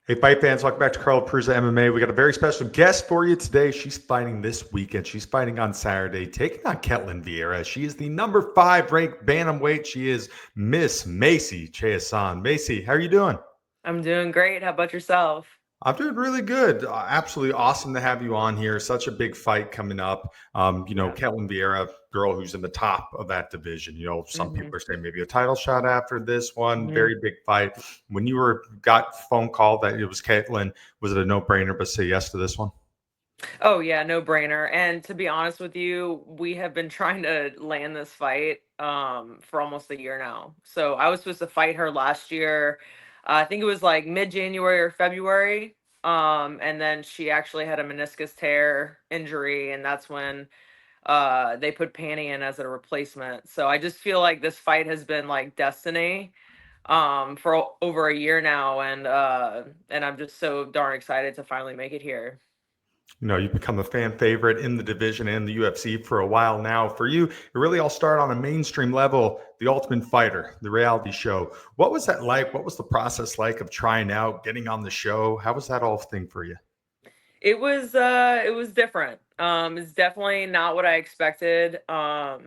Hey, fight fans, welcome back to Carl Prusa MMA. We got a very special guest for you today. She's fighting this weekend. She's fighting on Saturday, taking on Ketlen Vieira. She is the number 5 ranked bantamweight. She is Miss Macy Chiasson. Macy, how are you doing? I'm doing great. How about yourself? I'm doing really good. Absolutely awesome to have you on here. Such a big fight coming up. Yeah. Ketlen Vieira, girl who's in the top of that division. Some hmm people are saying maybe a title shot after this one. hmm Very big fight. When you got phone call that it was Ketlen, was it a no brainer? But say yes to this one. Oh yeah, no brainer. And to be honest with you, we have been trying to land this fight for almost a year now. So I was supposed to fight her last year. I think it was like mid-January or February. And then she actually had a meniscus tear injury, and that's when they put Panny in as a replacement. So I just feel like this fight has been like destiny for over a year now, and I'm just so darn excited to finally make it here. You've become a fan favorite in the division and the UFC for a while now. For you, it really all started on a mainstream level, The Ultimate Fighter, the reality show. What was that like? What was the process like of trying out, getting on the show? How was that all thing for you? It was different. It's definitely not what I expected. Before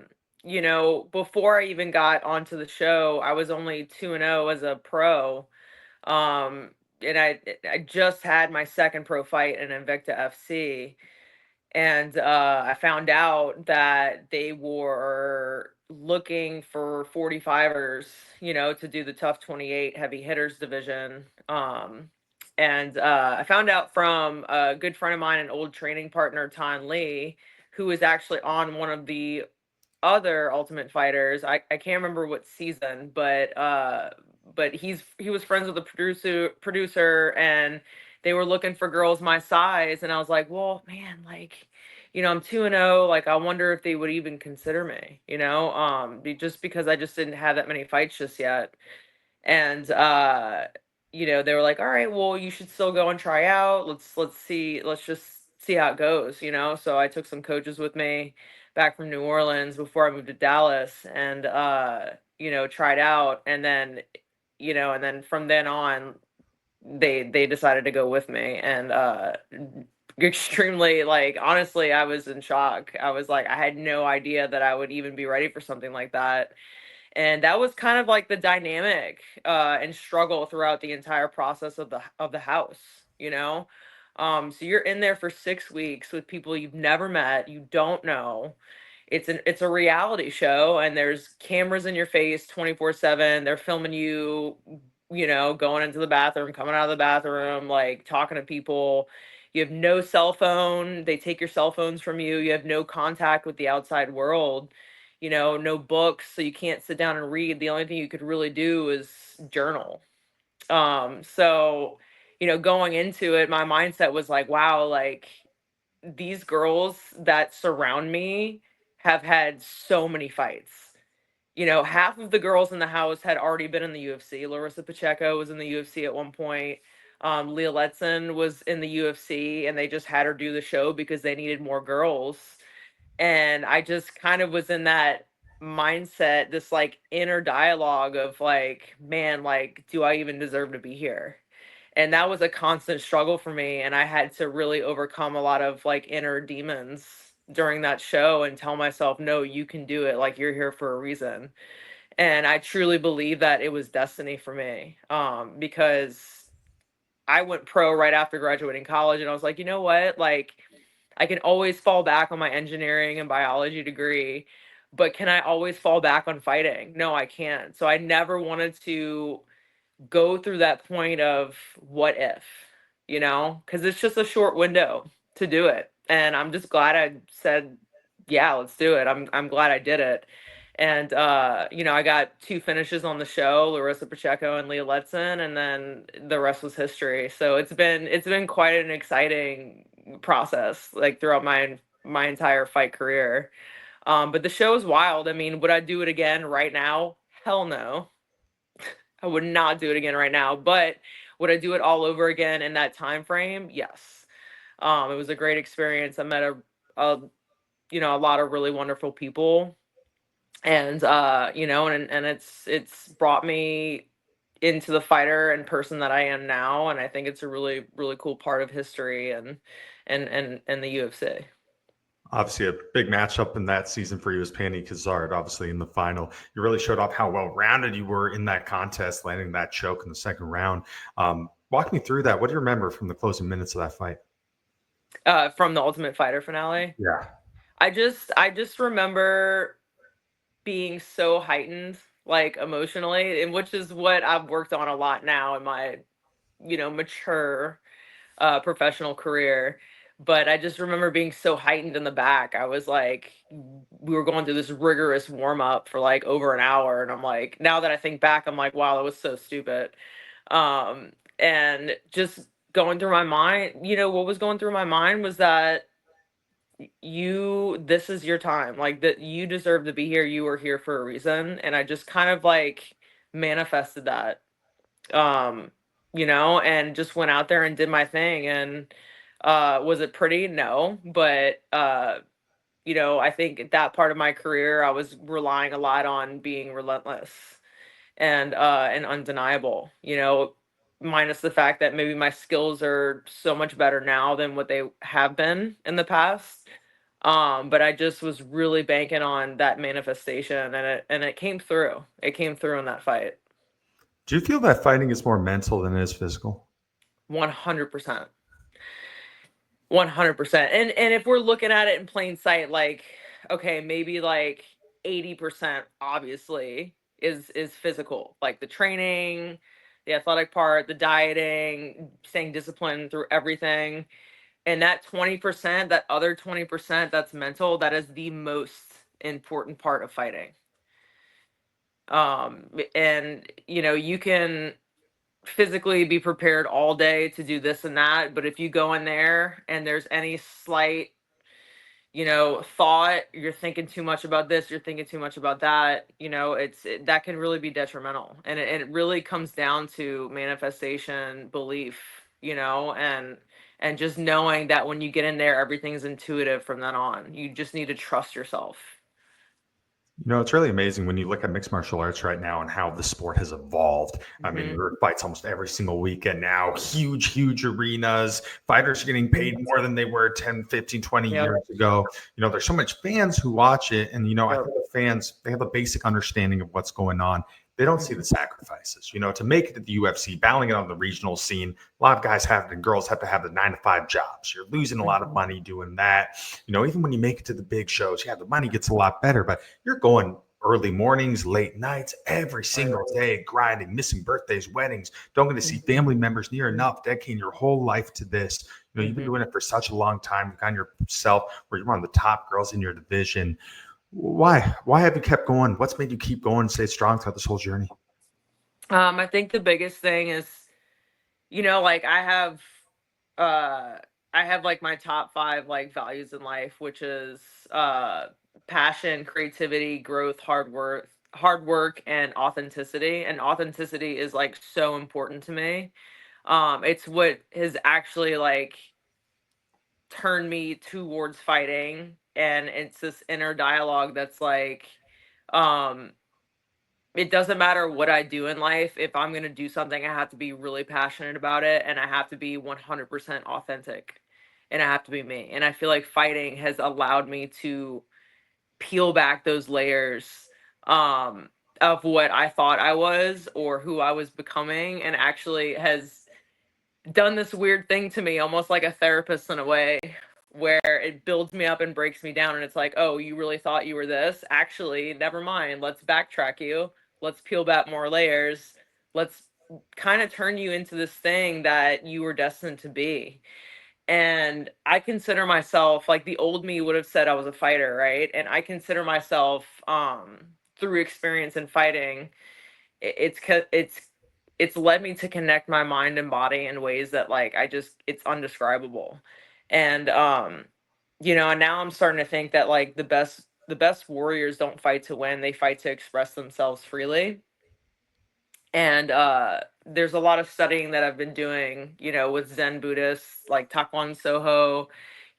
I even got onto the show, I was only 2-0 as a pro. Um and I just had my second pro fight in Invicta FC, and I found out that they were looking for 45ers, to do the tough 28 heavy hitters division. And I found out from a good friend of mine, an old training partner, Tan Lee, who was actually on one of the other Ultimate Fighters. I can't remember what season, but he was friends with the producer, and they were looking for girls my size, and I was like, well, man, like, I'm 2-0, like I wonder if they would even consider me, just because I just didn't have that many fights just yet. And they were like, all right, well, you should still go and try out. Let's just see how it goes, So I took some coaches with me back from New Orleans before I moved to Dallas, and tried out, and then from then on they decided to go with me, and extremely, like, honestly, I was in shock. I was like, I had no idea that I would even be ready for something like that. And that was kind of like the dynamic and struggle throughout the entire process of the house, so you're in there for 6 weeks with people you've never met, you don't know. It's a reality show, and there's cameras in your face 24/7. They're filming you, going into the bathroom, coming out of the bathroom, like talking to people. You have no cell phone. They take your cell phones from you. You have no contact with the outside world, no books, so you can't sit down and read. The only thing you could really do is journal. So, going into it, my mindset was like, wow, like, these girls that surround me have had so many fights. Half of the girls in the house had already been in the UFC. Larissa Pacheco was in the UFC at one point. Leah Letson was in the UFC, and they just had her do the show because they needed more girls. And I just kind of was in that mindset, this like inner dialogue of like, man, like, do I even deserve to be here? And that was a constant struggle for me, and I had to really overcome a lot of like inner demons during that show and tell myself, no, you can do it, like, you're here for a reason. And I truly believe that it was destiny for me, because I went pro right after graduating college, and I was like, you know what, like, I can always fall back on my engineering and biology degree, but can I always fall back on fighting? No, I can't. So I never wanted to go through that point of what if, because it's just a short window to do it. And I'm just glad I said, yeah, let's do it. I'm glad I did it. And I got two finishes on the show, Larissa Pacheco and Leah Letson, and then the rest was history. So it's been quite an exciting process, like, throughout my entire fight career. But the show is wild. I mean, would I do it again right now? Hell no. I would not do it again right now, but would I do it all over again in that time frame? Yes. It was a great experience. I met a a lot of really wonderful people, and and it's brought me into the fighter and person that I am now, and I think it's a really really cool part of history and the UFC. Obviously, a big matchup in that season for you was Pandy Kazard, obviously in the final. You really showed off how well rounded you were in that contest, landing that choke in the second round. Walk me through that. What do you remember from the closing minutes of that fight? From the Ultimate Fighter finale, Yeah. I just remember being so heightened, like emotionally, and which is what I've worked on a lot now in my mature professional career. But I just remember being so heightened in the back. I was like, we were going through this rigorous warm up for like over an hour. And I'm like, now that I think back, I'm like, wow, that was so stupid. And just going through my mind, what was going through my mind was that this is your time. Like, that you deserve to be here. You were here for a reason. And I just kind of like manifested that, and just went out there and did my thing. And was it pretty? No. But I think at that part of my career I was relying a lot on being relentless and undeniable, minus the fact that maybe my skills are so much better now than what they have been in the past. But I just was really banking on that manifestation, and it came through. It came through in that fight. Do you feel that fighting is more mental than it is physical? 100%. 100%. And if we're looking at it in plain sight, like, okay, maybe like 80% obviously is physical, like the training, the athletic part, the dieting, staying disciplined through everything. And that 20%, that other 20% that's mental, that is the most important part of fighting. And you can physically be prepared all day to do this and that, but if you go in there and there's any slight thought, you're thinking too much about this, you're thinking too much about that, that can really be detrimental. And it really comes down to manifestation, belief, and just knowing that when you get in there, everything's intuitive from then on. You just need to trust yourself. It's really amazing when you look at mixed martial arts right now and how the sport has evolved. I mean, Hmm. there are fights almost every single weekend now, huge, huge arenas. Fighters are getting paid more than they were 10, 15, 20 Yep. years ago. There's so much fans who watch it. And, I Yep. think the fans, they have a basic understanding of what's going on. They don't see the sacrifices, to make it to the UFC, battling it on the regional scene. A lot of guys and girls have to have the 9 to 5 jobs. You're losing a lot of money doing that. Even when you make it to the big shows, the money gets a lot better, but you're going early mornings, late nights, every single day, grinding, missing birthdays, weddings, don't get to see family members near enough, dedicating your whole life to this. You've been doing it for such a long time. You've gotten yourself where you're one of the top girls in your division. Why have you kept going? What's made you keep going and stay strong throughout this whole journey? I think the biggest thing is, like uh I have like my top 5 like values in life, which is passion, creativity, growth, hard work and authenticity. And authenticity is like so important to me. It's what has actually like turned me towards fighting, and it's this inner dialogue that's like, um it doesn't matter what I do in life. If I'm going to do something, I have to be really passionate about it, and I have to be 100% authentic, and I have to be me. And I feel like fighting has allowed me to peel back those layers, um, of what I thought I was or who I was becoming, and actually has done this weird thing to me, almost like a therapist in a way, where it builds me up and breaks me down. And it's like, oh, you really thought you were this? Actually, never mind. Let's backtrack you. Let's peel back more layers. Let's kind of turn you into this thing that you were destined to be. And I consider myself, like the old me would have said I was a fighter, right? And I consider myself, through experience in fighting, it's led me to connect my mind and body in ways that like it's undescribable. And and now I'm starting to think that like the best warriors don't fight to win, they fight to express themselves freely. And there's a lot of studying that I've been doing, with Zen Buddhists like Taekwondo Soho,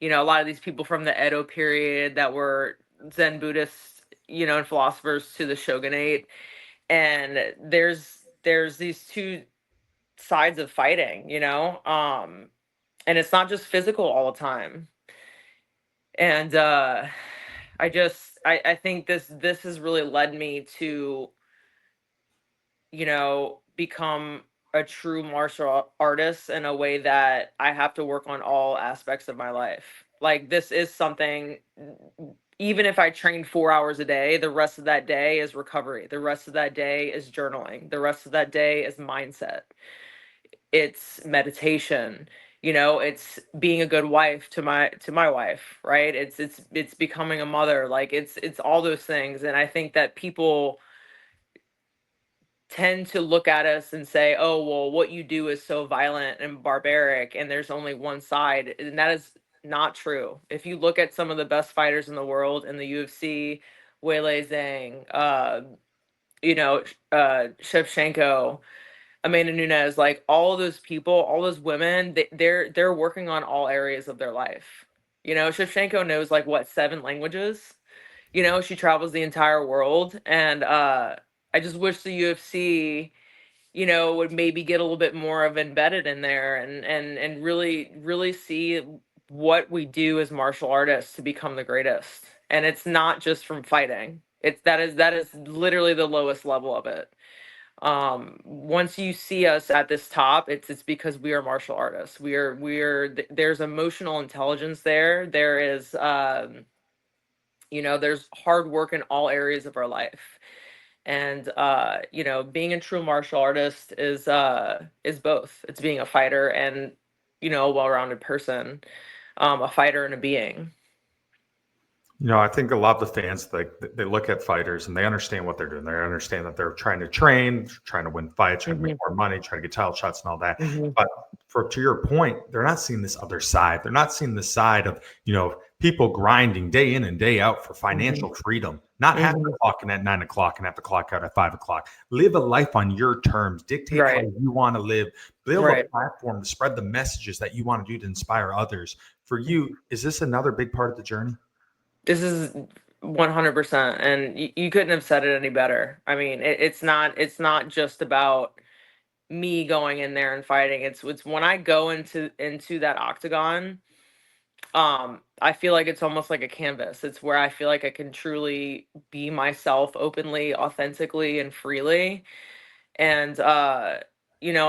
a lot of these people from the Edo period that were Zen Buddhists, and philosophers to the shogunate. And there's there's these two sides of fighting, and it's not just physical all the time. And I think this has really led me to, become a true martial artist in a way that I have to work on all aspects of my life. Like, this is something, even if I train 4 hours a day, the rest of that day is recovery. The rest of that day is journaling. The rest of that day is mindset. It's meditation. It's being a good wife to my wife, right? It's becoming a mother. Like, it's all those things. And I think that people tend to look at us and say, "Oh, well, what you do is so violent and barbaric, and there's only one side." And that is not true. If you look at some of the best fighters in the world in the UFC, Weili Zhang, Shevchenko, Amanda Nunes, like, all those people, all those women, they're working on all areas of their life. Shevchenko knows, like, what, 7 languages. She travels the entire world, and I just wish the UFC, would maybe get a little bit more of embedded in there, and really really see what we do as martial artists to become the greatest. And it's not just from fighting. That is literally the lowest level of it. Once you see us at this top, it's because we are martial artists. There's emotional intelligence there. There's hard work in all areas of our life. And being a true martial artist is both. It's being a fighter and, a well-rounded person, a fighter and a being. I think a lot of the fans, they look at fighters and they understand what they're doing. They understand that they're trying to train, trying to win fights, trying to make Hmm. more money, trying to get title shots and all that. Hmm. But to your point, they're not seeing this other side. They're not seeing the side of, people grinding day in and day out for Hmm. financial freedom, not have to Hmm. clock in at 9 o'clock and have to clock out at 5 o'clock. Live a life on your terms. Dictate how Right. you want to live. Build a Right. platform to spread the messages that you want to do to inspire others. For you, is this another big part of the journey? This is 100%, and you couldn't have said it any better. I mean, it's not just about me going in there and fighting. It's when I go into that octagon, I feel like it's almost like a canvas. It's where I feel like I can truly be myself openly, authentically, and freely. And and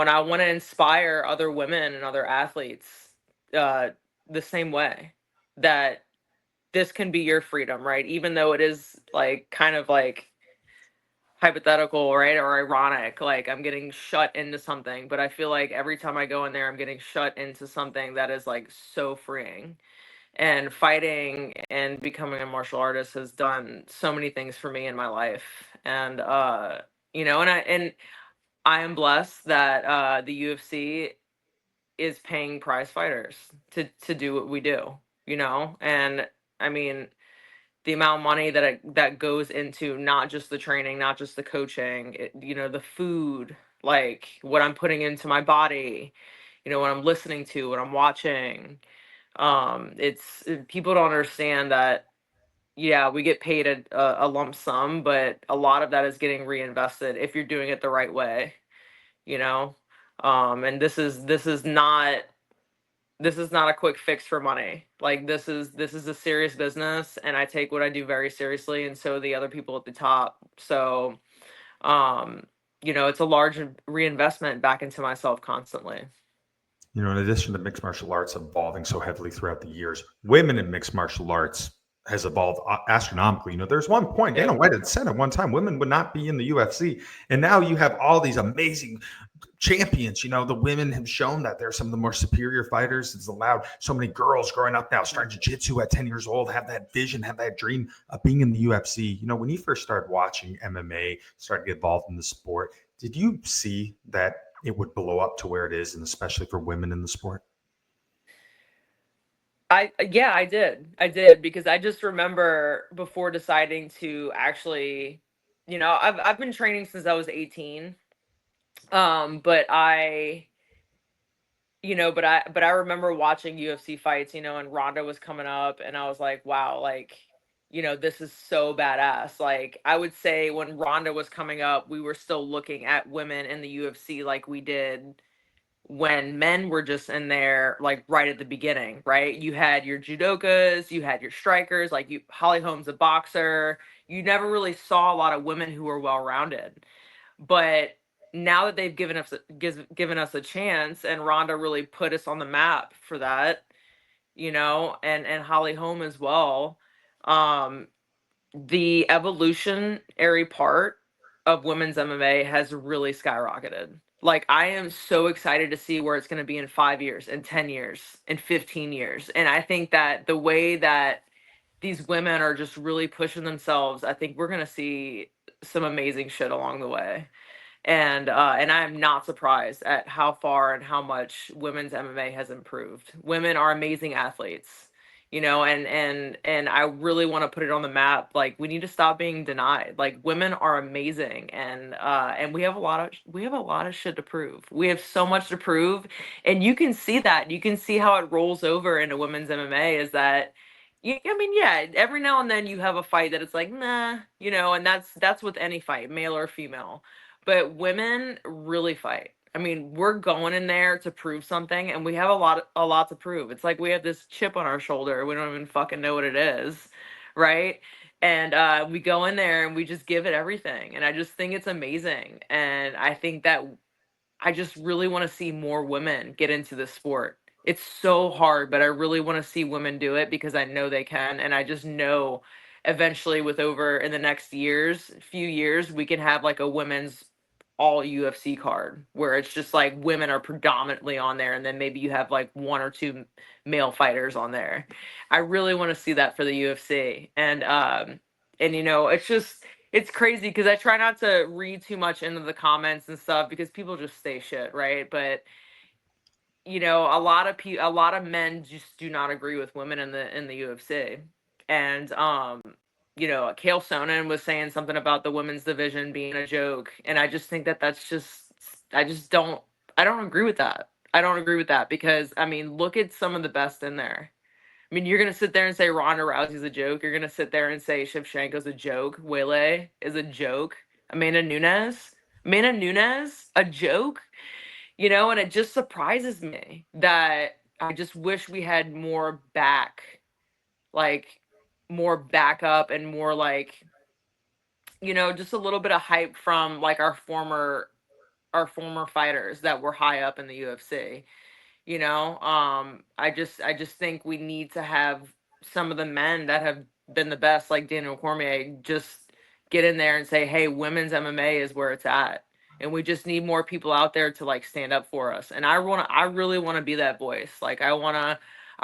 I want to inspire other women and other athletes uh the same way, that this can be your freedom, right? Even though it is, like, kind of like hypothetical, right? Or ironic, like I'm getting shut into something, but I feel like every time I go in there, I'm getting shut into something that is, like, so freeing. And fighting and becoming a martial artist has done so many things for me in my life. And I am blessed that the UFC is paying prize fighters to do what we do, and I mean, the amount of money that goes into not just the training, not just the coaching, the food, like what I'm putting into my body, what I'm listening to, what I'm watching. It's People don't understand that, yeah, we get paid a lump sum, but a lot of that is getting reinvested if you're doing it the right way, you know. And this is not a quick fix for money. Like, this is a serious business, and I take what I do very seriously, and so the other people at the top. So, um, it's a large reinvestment back into myself constantly. In addition to mixed martial arts evolving so heavily throughout the years, women in mixed martial arts has evolved astronomically. There's one point Yep. Dana White had said at one time women would not be in the UFC, and now you have all these amazing champions. The women have shown that they're some of the more superior fighters. It's allowed so many girls growing up now starting jiu-jitsu at 10 years old have that vision, have that dream of being in the UFC. When you first started watching MMA, started to get involved in the sport, did you see that it would blow up to where it is, and especially for women in the sport? Yeah, I did, because I just remember before deciding to actually, I've been training since I was 18. But I remember watching UFC fights, and Ronda was coming up, and I was like, wow, like, this is so badass. Like, I would say when Ronda was coming up, we were still looking at women in the UFC like we did when men were just in there, like right at the beginning, right? You had your judokas, you had your strikers, like Holly Holm's a boxer. You never really saw a lot of women who were well rounded. But now that they've given us a chance, and Ronda really put us on the map for that, and Holly Holm as well. Um, the evolutionary part of women's MMA has really skyrocketed. Like, I am so excited to see where it's going to be in 5 years, in 10 years, in 15 years. And I think that the way that these women are just really pushing themselves, I think we're going to see some amazing shit along the way. And I am not surprised at how far and how much women's MMA has improved. Women are amazing athletes, and I really want to put it on the map. Like, we need to stop being denied. Like, women are amazing, and we have a lot of shit to prove. We have so much to prove, and you can see that. You can see how it rolls over into women's MMA. Is that I mean, yeah, every now and then you have a fight that it's like, nah, and that's with any fight, male or female. But women really fight. I mean, we're going in there to prove something, and we have a lot to prove. It's like we have this chip on our shoulder. We don't even fucking know what it is, right? And we go in there and we just give it everything. And I just think it's amazing. And I think that I just really want to see more women get into the sport. It's so hard, but I really want to see women do it because I know they can. And I just know eventually, with over in the next few years, we can have like a women's all UFC card where it's just like women are predominantly on there. And then maybe you have like one or two male fighters on there. I really want to see that for the UFC. And it's crazy because I try not to read too much into the comments and stuff because people just say shit, right? But a lot of men just do not agree with women in the UFC. And Kale Sonnen was saying something about the women's division being a joke, and I just think that that's just I don't agree with that. I don't agree with that because I mean, look at some of the best in there. I mean, you're gonna sit there and say Ronda Rousey's a joke. You're gonna sit there and say Shevchenko's a joke. Wele is a joke. Amanda Nunes, a joke. And it just surprises me that I just wish we had like more backup and more like, just a little bit of hype from like our former fighters that were high up in the UFC. I just think we need to have some of the men that have been the best, like Daniel Cormier, just get in there and say, hey, women's MMA is where it's at. And we just need more people out there to like stand up for us. And I really want to be that voice. Like, I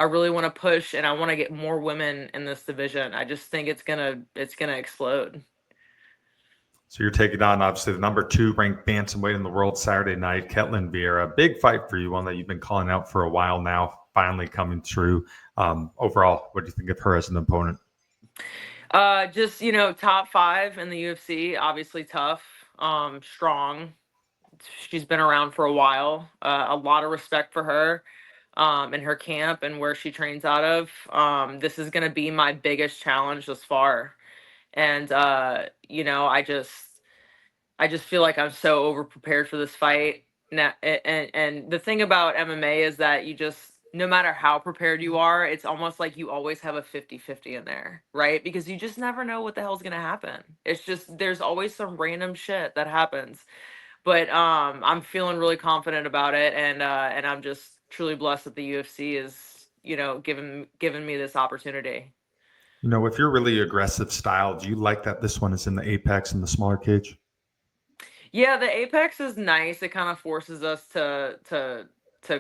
really want to push, and I want to get more women in this division. I just think it's gonna explode. So you're taking on obviously the number 2 ranked bantamweight in the world Saturday night, Ketlen Vieira. Big fight for you, one that you've been calling out for a while now, finally coming through. Overall, what do you think of her as an opponent? Just top 5 in the UFC, obviously tough, strong. She's been around for a while. A lot of respect for her, in her camp and where she trains out of. This is gonna be my biggest challenge thus far, and I just feel like I'm so over prepared for this fight. Now, and the thing about MMA is that you just, no matter how prepared you are, it's almost like you always have a 50-50 in there, right? Because you just never know what the hell's going to happen. It's just, there's always some random shit that happens. But I'm feeling really confident about it, and I'm just truly blessed that the UFC is, giving me this opportunity. With your really aggressive style, do you like that this one is in the apex in the smaller cage? Yeah, the apex is nice. It kind of forces us to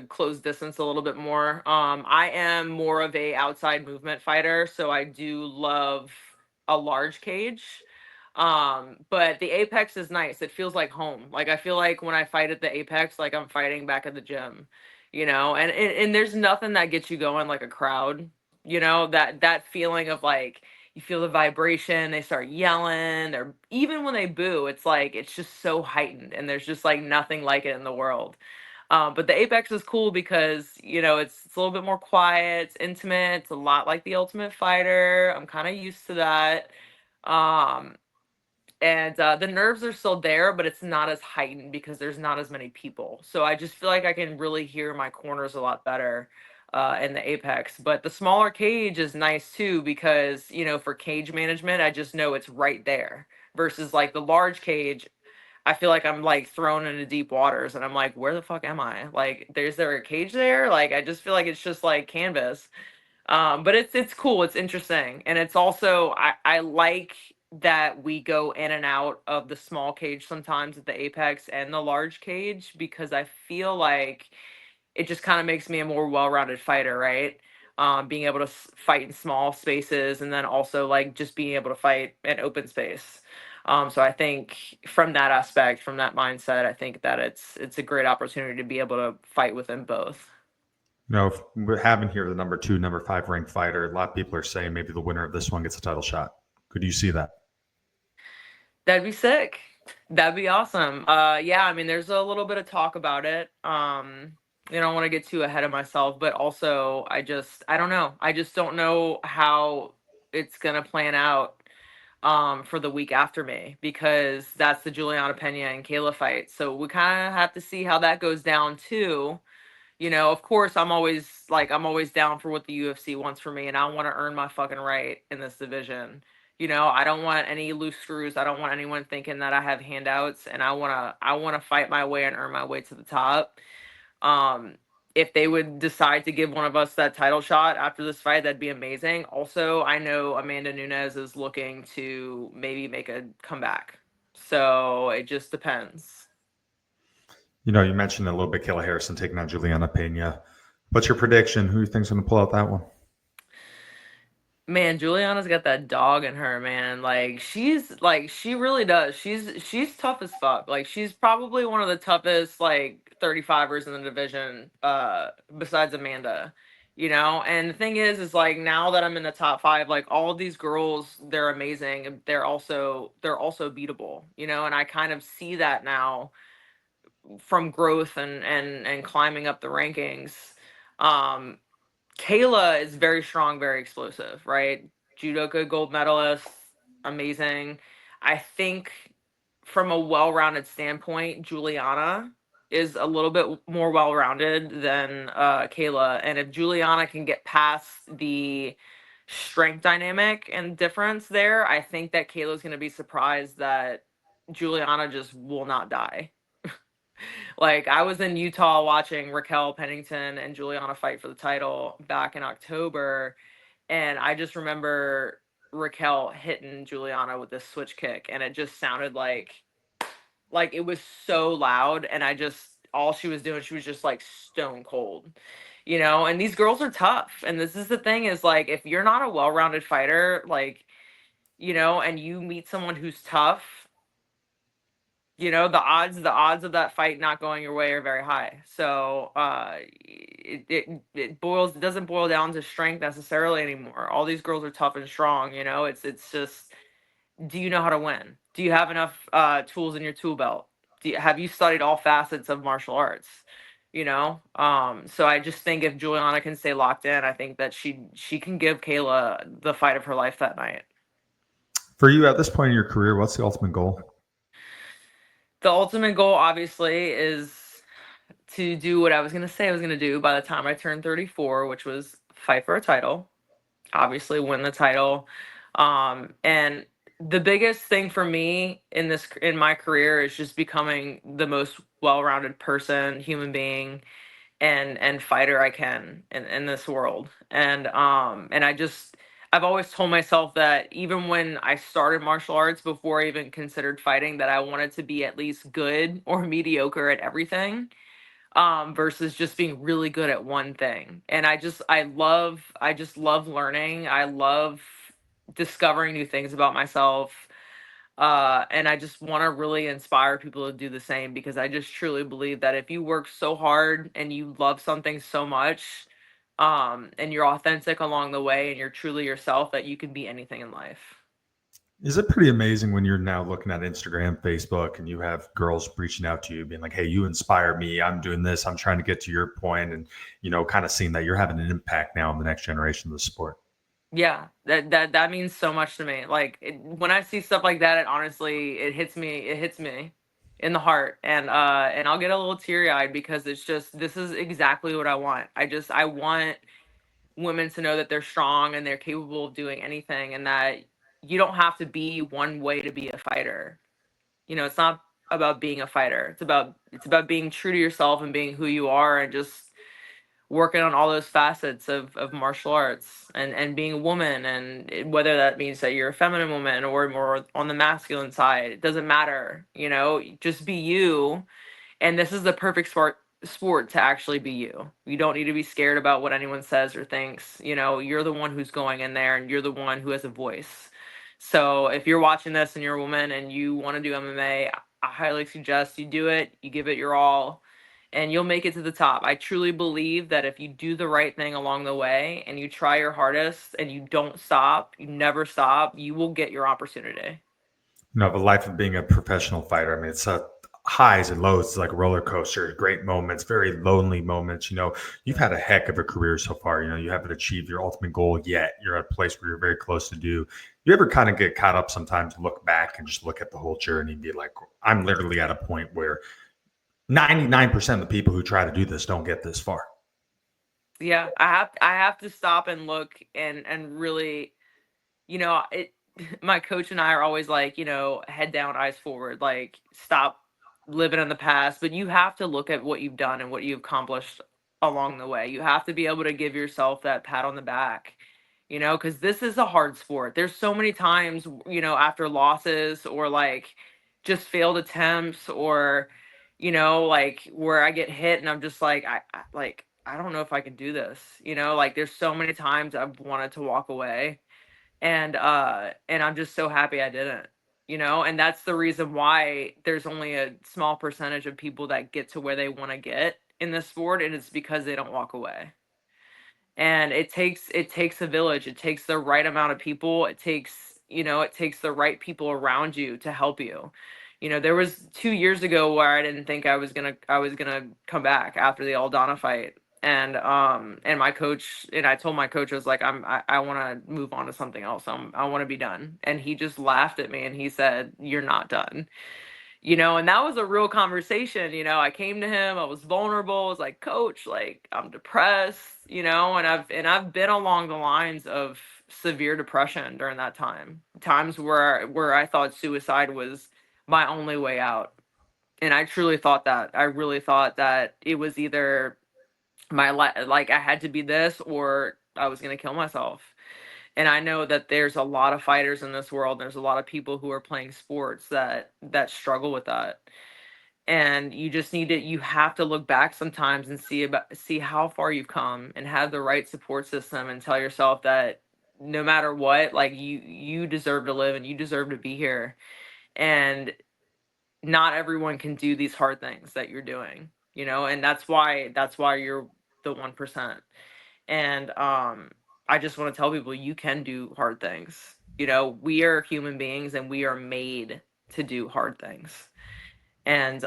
close distance a little bit more. I am more of a outside movement fighter, so I do love a large cage. But the apex is nice. It feels like home. Like, I feel like when I fight at the apex, like I'm fighting back at the gym, and there's nothing that gets you going like a crowd, that feeling of like, you feel the vibration, they start yelling, or even when they boo, it's like it's just so heightened, and there's just like nothing like it in the world. But the Apex is cool because, it's a little bit more quiet, it's intimate, it's a lot like the Ultimate Fighter. I'm kind of used to that. Um, and the nerves are still there, but it's not as heightened because there's not as many people. So I just feel like I can really hear my corners a lot better in the Apex. But the smaller cage is nice too because, for cage management, I just know it's right there versus like the large cage. I feel like I'm like thrown into deep waters and I'm like, where the fuck am I? Like, there a cage there? Like, I just feel like it's just like canvas. But it's cool. It's interesting, and it's also I like that we go in and out of the small cage sometimes at the Apex and the large cage because I feel like it just kind of makes me a more well-rounded fighter, right? Being able to fight in small spaces and then also like just being able to fight in open space. So I think from that aspect, from that mindset, I think that it's a great opportunity to be able to fight within both. If we're having here the number 2, number 5 ranked fighter, a lot of people are saying maybe the winner of this one gets a title shot. Could you see that? That'd be sick. That'd be awesome. Yeah, I mean, there's a little bit of talk about it. I don't want to get too ahead of myself, but also I don't know. I just don't know how it's gonna plan out for the week after me because that's the Juliana Pena and Kayla fight. So we kind of have to see how that goes down too. Of course, I'm always down for what the UFC wants for me, and I want to earn my fucking right in this division. I don't want any loose screws. I don't want anyone thinking that I have handouts, and I wanna fight my way and earn my way to the top. Um, if they would decide to give one of us that title shot after this fight, that'd be amazing. Also, I know Amanda Nunes is looking to maybe make a comeback, so it just depends. You mentioned a little bit Kayla Harrison taking on Juliana Pena. What's your prediction? Who do you think's going to pull out that one? Man, Juliana's got that dog in her, man. She really does. She's tough as fuck. Like she's probably one of the toughest like 35ers in the division, besides Amanda. And the thing is like now that I'm in the top five, like all of these girls, they're amazing. And they're also beatable, and I kind of see that now from growth and climbing up the rankings. Um, Kayla is very strong, very explosive, right? Judoka gold medalist, amazing. I think from a well-rounded standpoint, Juliana is a little bit more well-rounded than Kayla. And if Juliana can get past the strength dynamic and difference there, I think that Kayla's going to be surprised that Juliana just will not die. Like I was in Utah watching Raquel Pennington and Juliana fight for the title back in October, and I just remember Raquel hitting Juliana with this switch kick, and it just sounded like it was so loud, and I just all she was doing, she was just like stone cold. And these girls are tough. And this is the thing is like if you're not a well-rounded fighter, like, and you meet someone who's tough, the odds of that fight not going your way are very high. So it doesn't boil down to strength necessarily anymore. All these girls are tough and strong. It's just, do you know how to win? Do you have enough tools in your tool belt? Have you studied all facets of martial arts? So I just think if Juliana can stay locked in, I think that she can give Kayla the fight of her life that night. For you at this point in your career, what's the ultimate goal? The ultimate goal, obviously, is to do what I was gonna say I was gonna do by the time I turned 34, which was fight for a title, obviously win the title. And the biggest thing for me in my career is just becoming the most well-rounded person, human being, and fighter I can in this world. And I've always told myself that even when I started martial arts before I even considered fighting, that I wanted to be at least good or mediocre at everything, versus just being really good at one thing. And I just love learning. I love discovering new things about myself. And I just want to really inspire people to do the same because I just truly believe that if you work so hard and you love something so much, and you're authentic along the way and you're truly yourself, that you can be anything in life. Is it pretty amazing when you're now looking at Instagram, Facebook, and you have girls reaching out to you, being like, "Hey, you inspire me. I'm doing this. I'm trying to get to your point," and kind of seeing that you're having an impact now on the next generation of the sport. Yeah, that means so much to me. Like when I see stuff like that, it honestly it hits me in the heart, and I'll get a little teary eyed because it's just this is exactly what I want. I want women to know that they're strong and they're capable of doing anything, and that you don't have to be one way to be a fighter. It's not about being a fighter. It's about being true to yourself and being who you are, and just working on all those facets of martial arts, and being a woman, and whether that means that you're a feminine woman or more on the masculine side, it doesn't matter. Just be you, and this is the perfect sport to actually be you. You don't need to be scared about what anyone says or thinks. You're the one who's going in there, and you're the one who has a voice. So if you're watching this and you're a woman and you want to do MMA, I highly suggest you do it. You give it your all, and you'll make it to the top. I truly believe that if you do the right thing along the way and you try your hardest and you don't stop, you never stop, you will get your opportunity. The life of being a professional fighter. I mean, it's highs and lows. It's like a roller coaster. Great moments, very lonely moments. You've had a heck of a career so far. You haven't achieved your ultimate goal yet. You're at a place where you're very close to do. You ever kind of get caught up sometimes, look back and just look at the whole journey and be like, I'm literally at a point where 99% of the people who try to do this don't get this far. Yeah, I have to stop and look, and really, it my coach and I are always like, head down, eyes forward, like stop living in the past, but you have to look at what you've done and what you've accomplished along the way. You have to be able to give yourself that pat on the back, because this is a hard sport. There's so many times, after losses or like just failed attempts, or like where I get hit and I'm just like I don't know if I can do this. Like there's so many times I've wanted to walk away, and I'm just so happy I didn't. And that's the reason why there's only a small percentage of people that get to where they want to get in this sport, and it's because they don't walk away. And it takes a village. It takes the right amount of people. It takes the right people around you to help you. There was 2 years ago where I didn't think I was gonna come back after the Aldana fight. And my coach, and I told my coach, I was like, I want to move on to something else. I want to be done. And he just laughed at me and he said, "You're not done." And that was a real conversation. I came to him, I was vulnerable, I was like, "Coach, like I'm depressed," and I've been along the lines of severe depression during that time. Times where I thought suicide was my only way out. And I truly thought that. I really thought that it was either like I had to be this or I was going to kill myself. And I know that there's a lot of fighters in this world. There's a lot of people who are playing sports that struggle with that. And you have to look back sometimes and see how far you've come and have the right support system, and tell yourself that no matter what, like you deserve to live and you deserve to be here. And not everyone can do these hard things that you're doing, and that's why you're the 1%. And I just want to tell people you can do hard things. We are human beings and we are made to do hard things. And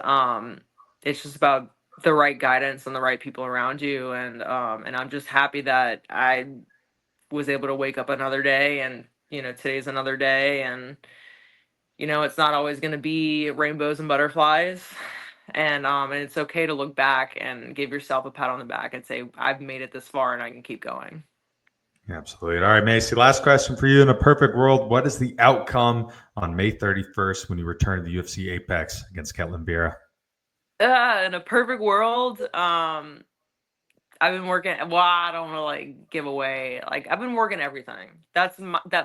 it's just about the right guidance and the right people around you. And I'm just happy that I was able to wake up another day, and today's another day. And it's not always going to be rainbows and butterflies. And it's okay to look back and give yourself a pat on the back and say, I've made it this far and I can keep going. Absolutely. All right, Macy, last question for you. In a perfect world, what is the outcome on May 31st when you return to the UFC Apex against Ketlen Vieira? In a perfect world, I've been working. Well, I don't want to like give away. Like I've been working everything.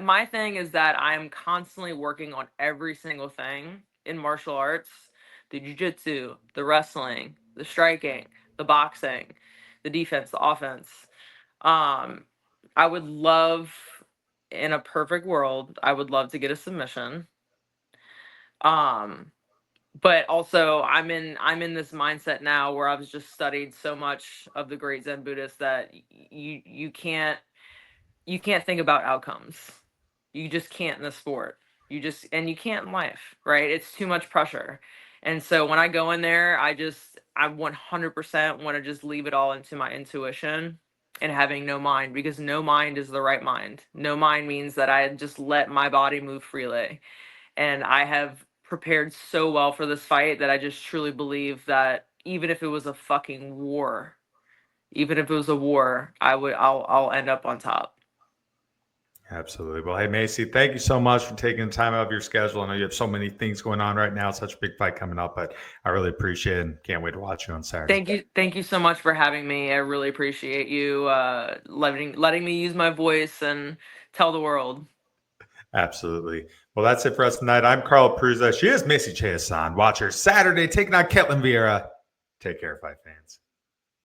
My thing is that I'm constantly working on every single thing in martial arts: the jujitsu, the wrestling, the striking, the boxing, the defense, the offense. Um, I would love, in a perfect world, I would love to get a submission. Um, but also I'm in this mindset now where I've just studied so much of the great Zen Buddhists that you can't think about outcomes. You just can't in the sport. And you can't in life, right? It's too much pressure. And so when I go in there, I 100% want to just leave it all into my intuition and having no mind, because no mind is the right mind. No mind means that I just let my body move freely. And I have prepared so well for this fight that I just truly believe that even if it was a fucking war, even if it was a war, I'll end up on top. Absolutely. Well, hey, Macy, thank you so much for taking the time out of your schedule. I know you have so many things going on right now, such a big fight coming up, but I really appreciate it and can't wait to watch you on Saturday. Thank you so much for having me. I really appreciate you letting me use my voice and tell the world. Absolutely. Well, that's it for us tonight. I'm Carl Prusa. She is Macy Chiasson. Watch her Saturday taking on Ketlen Vieira. Take care, fight fans.